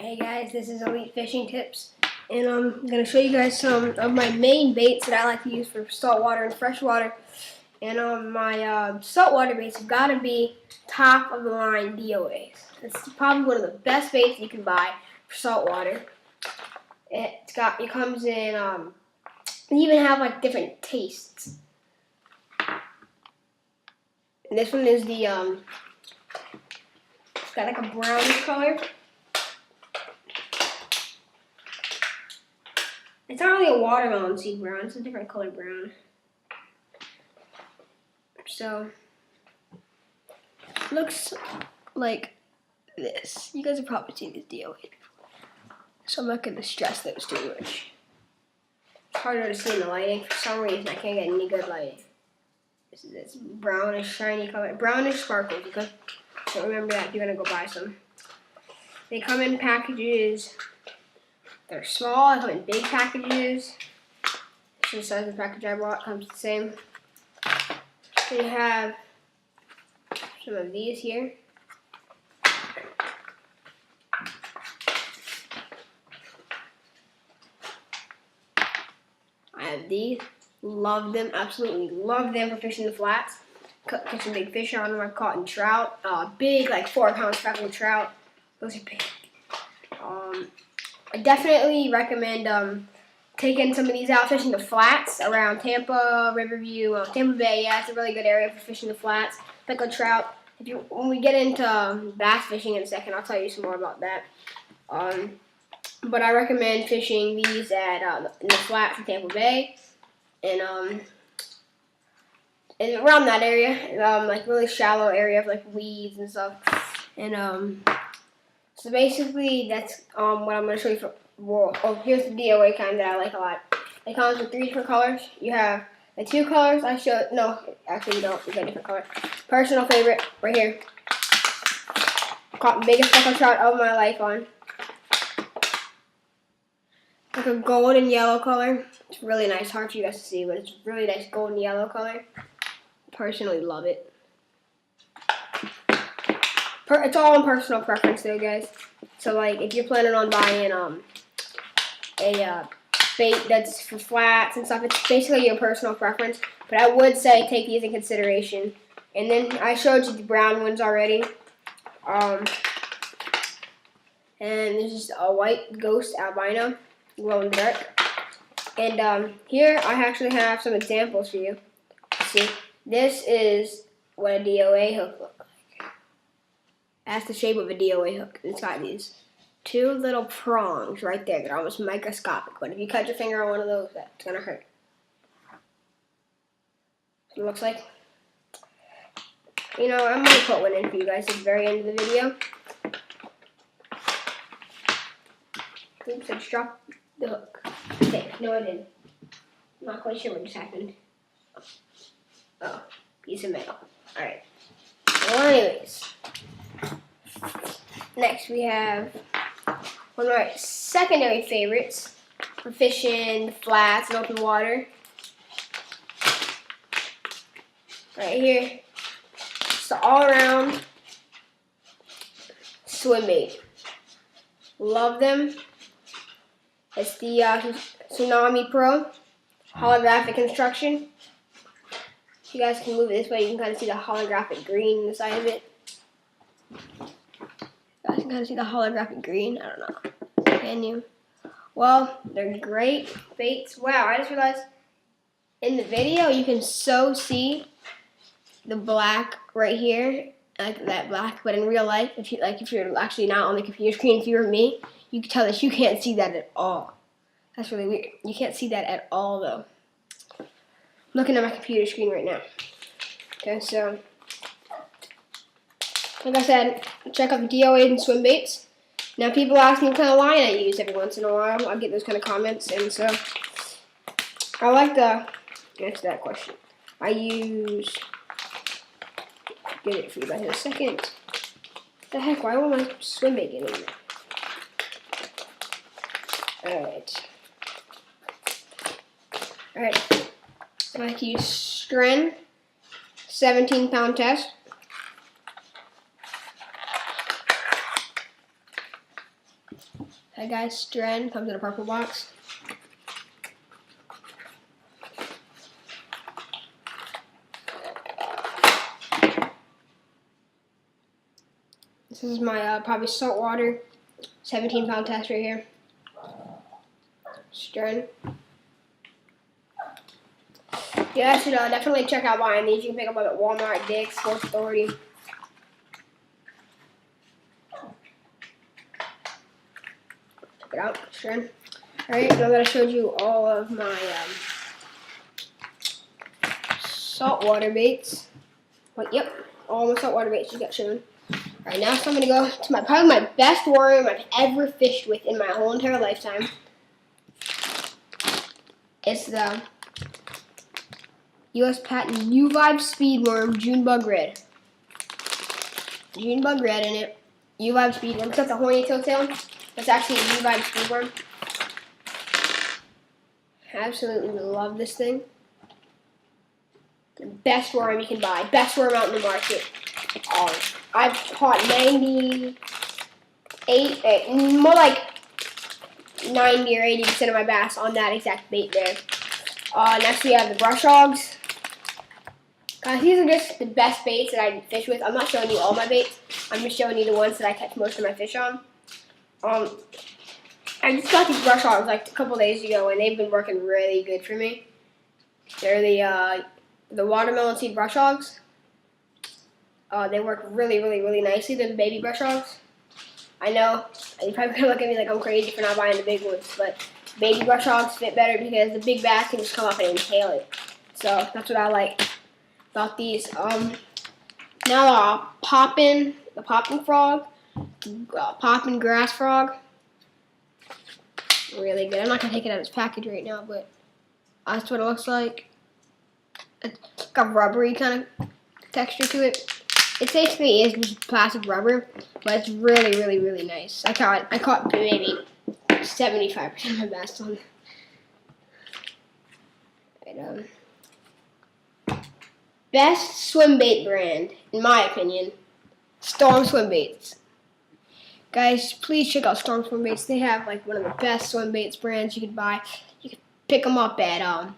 Hey guys, this is Elite Fishing Tips, and I'm going to show you guys some of my main baits that I like to use for saltwater and freshwater. And my saltwater baits have got to be top of the line DOAs. It's probably one of the best baits you can buy for saltwater. It comes in, they even have like different tastes. And this one is the, it's got like a brownish color. It's not really a watermelon seed brown, it's a different color brown. So, looks like this. You guys have probably seen this DOA before, so I'm not going to stress those too much. It's harder to see in the lighting. For some reason, I can't get any good lighting. This is this brownish, shiny color. Brownish sparkles. So remember that if you're going to go buy some. They come in packages. They're small. They come in big packages. This is the size of the package I bought. Comes the same. They have some of these here. I have these. Love them. Absolutely love them for fishing the flats. Catching big fish on them. I've caught trout. Big, like 4-pound speckled trout. Those are big. I definitely recommend taking some of these out fishing the flats around Tampa, Riverview, Tampa Bay. Yeah, it's a really good area for fishing the flats. Speckled trout. When we get into bass fishing in a second, I'll tell you some more about that. But I recommend fishing these at in the flats in Tampa Bay, and around that area, like really shallow area of like weeds and stuff. And so basically, that's what I'm going to show you for. Well, here's the DOA kind that I like a lot. It comes with 3 different colors. You have the 2 colors I showed. No, actually you don't. You got a different color. Personal favorite right here. Caught the biggest speckled trout of my life on. Like a golden yellow color. It's really nice. Hard for you guys to see, but it's really nice golden yellow color. Personally love it. It's all in personal preference though, guys. So like if you're planning on buying a bait that's for flats and stuff, it's basically your personal preference. But I would say take these in consideration. And then I showed you the brown ones already. And there's just a white ghost albino, glow in the dark. And here I actually have some examples for you. See, this is what a DOA hook looks like. That's the shape of a DOA hook. It's got these 2 little prongs right there. They're almost microscopic, but if you cut your finger on one of those, that's going to hurt. It looks like. You know, I'm going to put one in for you guys at the very end of the video. Oops, I just dropped the hook. Okay, no I didn't. I'm not quite sure what just happened. Oh, piece of metal. Alright. Well, anyways. Next we have one of my secondary favorites for fishing the flats and open water. Right here. It's the all-around swim bait. Love them. It's the Tsunami Pro holographic construction. If you guys can move it this way, you can kind of see the holographic green on the side of it. You guys can kind of see the holographic green. I don't know. Can you? Well, they're great baits. Wow, I just realized in the video you can so see the black right here, like that black. But in real life, if you're actually not on the computer screen, if you were me, you can tell that you can't see that at all. That's really weird. You can't see that at all though. I'm looking at my computer screen right now. Okay, so like I said, check out the DOAs and swim baits. Now people ask me what kind of line I use every once in a while. I get those kind of comments, and so I like to answer that question. I use, get it for you guys in a second. What the heck, why won't my swim bait get in there? Alright. I like to use Stren 17-pound test. Alright guys, strand comes in a purple box. This is my probably saltwater 17-pound test right here. Strand. Yeah, I should definitely check out buying these. You can pick them up at Walmart, Dick's, Sports Authority. Check it out, strand. Alright, now that I showed you all of my saltwater baits. But yep, all my saltwater baits just got shown. Alright, now so I'm going to go to probably my best worm I've ever fished with in my whole entire lifetime. It's the U.S. patent U-Vibe Speed Worm Junebug Red. Junebug Red in it. U-Vibe Speed Worm. Except the horny tail. That's actually a U-Vibe Speed Worm. Absolutely love this thing. The best worm you can buy. Best worm out in the market. I've caught 98, more like 90 or 80% of my bass on that exact bait there. Next we have the brush hogs. Guys, these are just the best baits that I fish with. I'm not showing you all my baits. I'm just showing you the ones that I catch most of my fish on. I just got these brush hogs like a couple days ago, and they've been working really good for me. They're the watermelon seed brush hogs. They work really nicely. They're the baby brush hogs. I know you're probably gonna look at me like I'm crazy for not buying the big ones, but baby brush hogs fit better because the big bass can just come up and impale it. So that's what I like about these. Now the popping frog, popping grass frog. Really good. I'm not gonna take it out of its package right now, but that's what it looks like. It's got a rubbery kind of texture to it. It basically is just plastic rubber, but it's really nice. I caught maybe 75% of my bass on it. Best swim bait brand, in my opinion, Storm Swim Baits. Guys, please check out Storm Swim Baits. They have like one of the best swim baits brands you can buy. You can pick them up at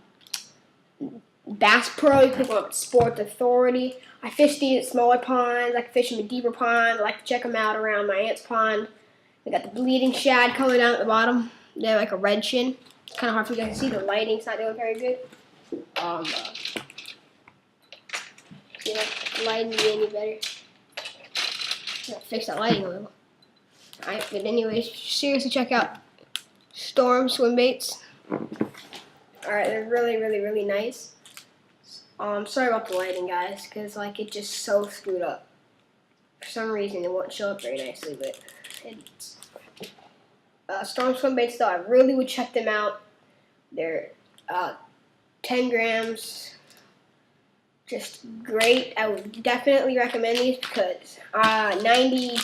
Bass Pro. You can pick them up at Sports Authority. I fish these at smaller ponds. I can fish them in deeper ponds. I like to check them out around my aunt's pond. They got the bleeding shad coming down at the bottom. They have like a red chin. It's kind of hard for you guys to see. The lighting's not doing very good. Yeah, the lighting be any better. Gotta fix that lighting a little. Alright, but anyways, seriously check out Storm Swim Baits. Alright, they're really nice. Sorry about the lighting, guys, because like it's just so screwed up. For some reason, it won't show up very nicely, but it's Storm Swim Baits. Though I really would check them out. They're 10 grams, just great. I would definitely recommend these because 99%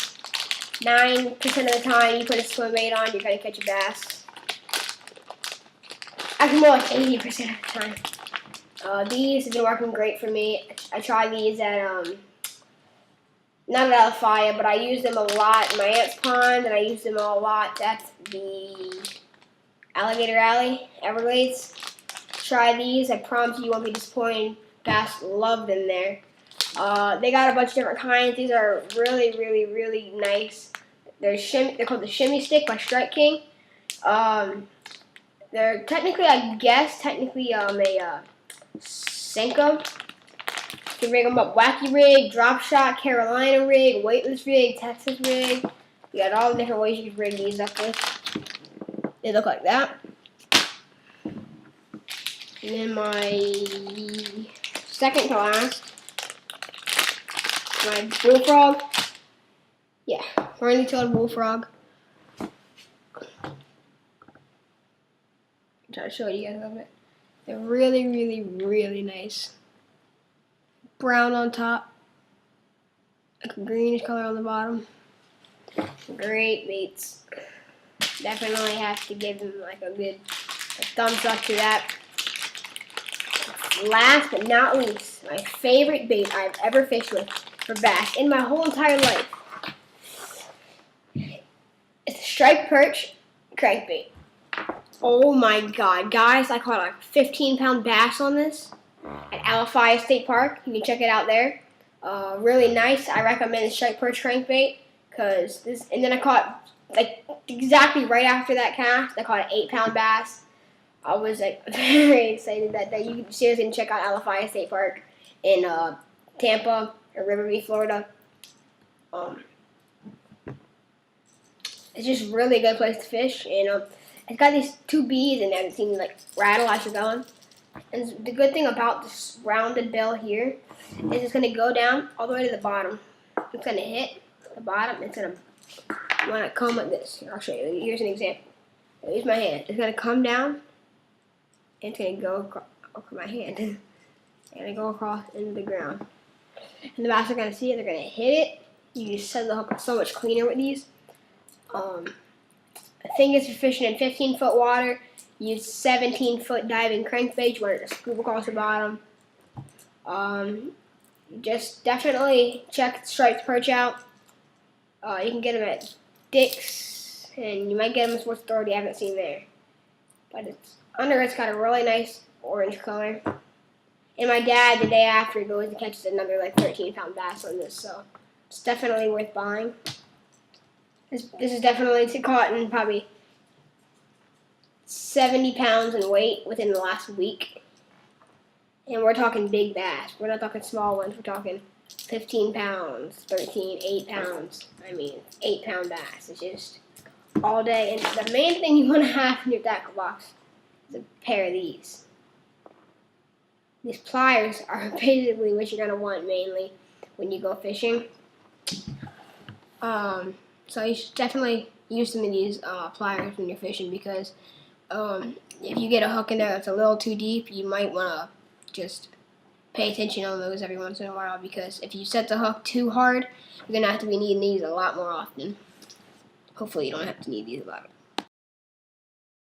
of the time you put a swim bait on, you're gonna catch a bass. Actually, more like 80% of the time. These have been working great for me. I tried these at, not at Alafaya, but I use them a lot in my aunt's pond, and I use them a lot at the Alligator Alley, Everglades. Try these. I promise you won't be disappointed. Bass love them there. They got a bunch of different kinds. These are really nice. They're called the Shimmy Stick by Strike King. They're technically, a Senko. You can rig them up wacky rig, drop shot, Carolina rig, weightless rig, Texas rig. You got all the different ways you can rig these up with. They look like that. And then my second to last, my bullfrog. Yeah, horny-tailed bullfrog. Try to show you guys a little bit. They're really nice. Brown on top, like a greenish color on the bottom. Great baits. Definitely have to give them like a good thumbs up to that. Last but not least, my favorite bait I've ever fished with for bass in my whole entire life. It's a striped perch. crankbait. Oh my god, guys, I caught a 15-pound bass on this at Alafaya State Park. You can check it out there. Really nice. I recommend the striped perch crankbait because this. And then I caught like exactly right after that cast, I caught an 8-pound bass. I was like very excited that day. You seriously can check out Alafaya State Park in Tampa or Riverview, Florida. It's just really a good place to fish, and it's got these 2 beads in there that seem to like rattle as you're going. And the good thing about this rounded bill here is it's gonna go down all the way to the bottom. It's gonna hit the bottom. It's gonna want to come like this. Here, I'll show you. Here's an example. Here's my hand. It's gonna come down. And it's gonna go across my hand. It's gonna go across into the ground. And the bass are gonna see it. They're gonna hit it. You just set the hook so much cleaner with these. The thing is, if you're fishing in 15-foot water, use 17-foot diving crankbait. You want it to scoop across the bottom. Just definitely check striped perch out. You can get them at Dick's, and you might get them at Sports Authority. I haven't seen there, but it's got a really nice orange color. And my dad, the day after, goes and catches another like 13-pound bass on this, so it's definitely worth buying. This is definitely caught in probably 70 pounds in weight within the last week. And we're talking big bass. We're not talking small ones. We're talking 15 pounds, 13, 8 pounds. I mean, 8-pound bass. It's just all day. And the main thing you want to have in your tackle box is a pair of these. These pliers are basically what you're going to want mainly when you go fishing. So you should definitely use some of these pliers when you're fishing because if you get a hook in there that's a little too deep, you might want to just pay attention on those every once in a while because if you set the hook too hard, you're going to have to be needing these a lot more often. Hopefully you don't have to need these a lot.